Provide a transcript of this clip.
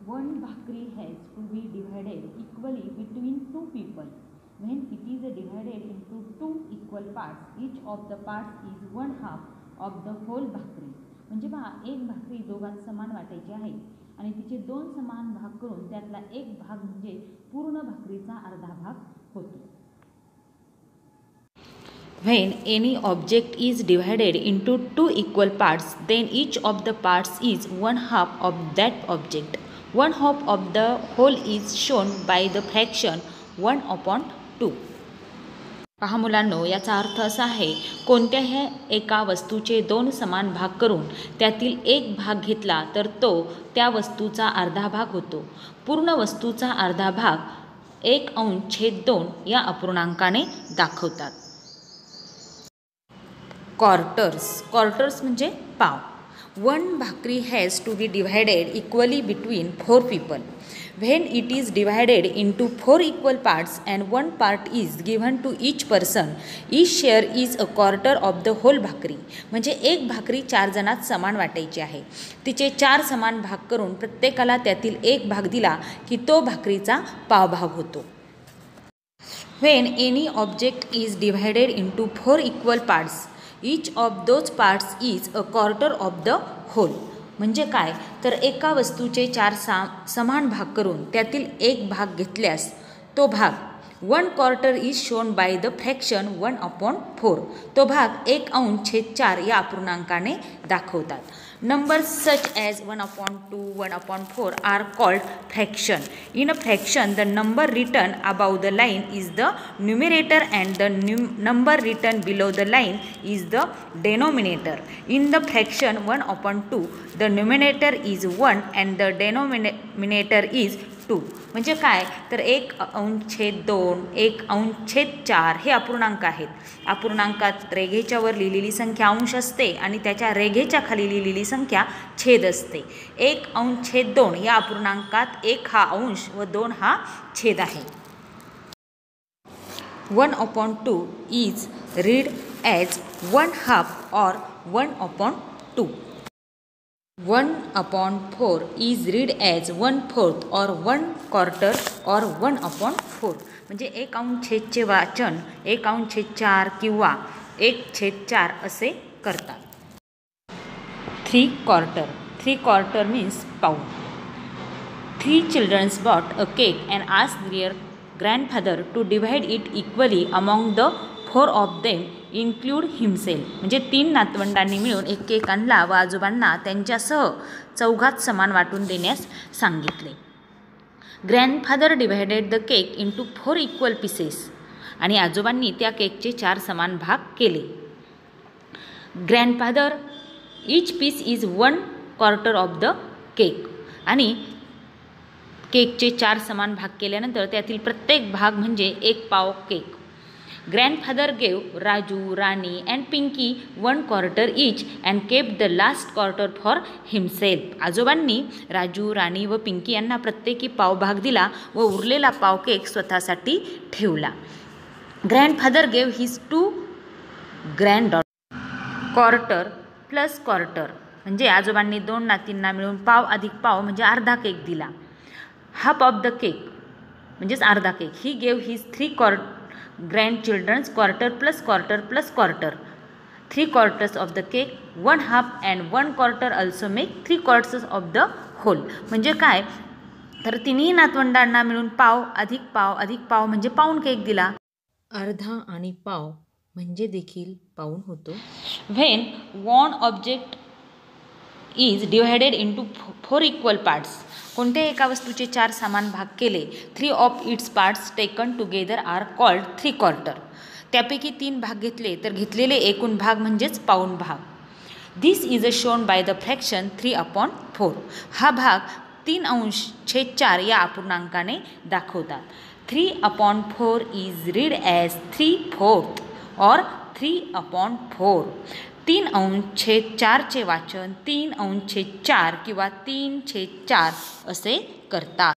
one bhakri has to be divided equally between two people. When it is divided into two equal parts, each of the parts is one half of the whole bhakri. म्हणजे पहा, एक भाकरी दोघांत समान वाटायची आहे आणि तिचे दोन समान भाग करून त्यातला एक भाग म्हणजे पूर्ण भाकरीचा अर्धा भाग होतो. When any object is divided into two equal parts, then each of the parts is one half of that object. One half of the whole is shown by the fraction 1/2. पहा मुलांनो, याचा अर्थ असा आहे, कोणत्याही एका वस्तूचे दोन समान भाग करून त्यातील एक भाग घेतला तर तो त्या वस्तूचा अर्धा भाग होतो. पूर्ण वस्तूचा अर्धा भाग 1/2 या अपूर्णांकाने दाखवतात. क्वार्टर्स म्हणजे पाव. One bhakri has to be divided equally between 4 people. When it is divided into 4 equal parts and one part is given to each person, each share is a quarter of the whole भाकरी. म्हणजे एक भाकरी 4 जणात समान वाटायची आहे. तिचे 4 समान भाग करून प्रत्येकाला त्यातील एक भाग दिला की तो भाकरीचा पावभाग होतो. When any object is divided into 4 equal parts, each of those parts is a quarter of the whole. म्हणजे काय, तर एका वस्तूचे 4 समान भाग करून त्यातील एक भाग घेतल्यास तो भाग 1/4 is shown by the fraction 1/4. तो भाग 1/4 या अपूर्णांकाने दाखवतात. Numbers such as 1/2, 1/4 are called fraction. In a fraction, the number written above the line is the numerator and the number written below the line is the denominator. In the fraction 1/2, the numerator is 1 and the denominator is 2. म्हणजे काय, तर 1/2, 1/4 हे अपूर्णांक आहेत. अपूर्णांकात रेघेच्या वर लिहिलेली संख्या अंश असते आणि त्याच्या रेघेच्या खाली लिहिलेली संख्या छेद असते. 1/2 या अपूर्णांकात 1 हा अंश व 2 हा छेद आहे. 1/2 is read as 1/2 or 1/2. 1/4 is read as 1/4 or 1/4 or 1/4. म्हणजे 1/चे वाचन 1/4 किंवा 1/4 असे करतात. 3/4 means पाऊण. 3 children bought a cake and asked their grandfather to divide it equally among the 4 of them, include himself. म्हणजे 3 नातवंडांनी मिळून एक केक आणला व आजोबांना त्यांच्यासह 4घात समान वाटून देण्यास सांगितले. Grandfather divided the cake into 4 equal pieces. आणि आजोबांनी त्या केकचे 4 समान भाग केले. Grandfather each piece is 1/4 of the cake. आणि केकचे 4 समान भाग केल्यानंतर त्यातील प्रत्येक भाग म्हणजे 1 पाव cake. Grandfather gave Raju, Rani and Pinky 1/4 each and kept the last quarter for himself. आजोबांनी राजू, राणी व पिंकी यांना प्रत्येकी पाव भाग दिला व उरलेला पाव केक स्वतःसाठी ठेवला. Grandfather gave his 2 granddaughters quarter plus quarter. म्हणजे आजोबांनी 2 नातींना मिळून पाव अधिक पाव म्हणजे अर्धा केक दिला. Half of the cake म्हणजेच अर्धा cake. He gave his 3 grandchildren's quarter plus quarter plus quarter. 3/4 of the cake, 1/2 and 1/4 also make 3/4 of the whole. म्हणजे काय, तर तिन्ही नातवंडांना मिळून पाव अधिक पाव म्हणजे पाऊण केक दिला. अर्धा आणि पाव म्हणजे देखील पाऊण होतो. When one object is divided into 4 equal parts. कोणत्याही एका वस्तूचे 4 समान भाग केले, 3 of its parts taken together are called 3/4. त्यापैकी 3 भाग घेतले तर घेतलेले एकूण भाग म्हणजेच पाऊण भाग. This is shown by the fraction 3/4. हा भाग 3/4 या अपूर्णांकाने दाखवतात. 3/4 is read as 3/4 or 3/4. 3/4 चे वाचन 3/4 किंवा 3/4 असे करतात.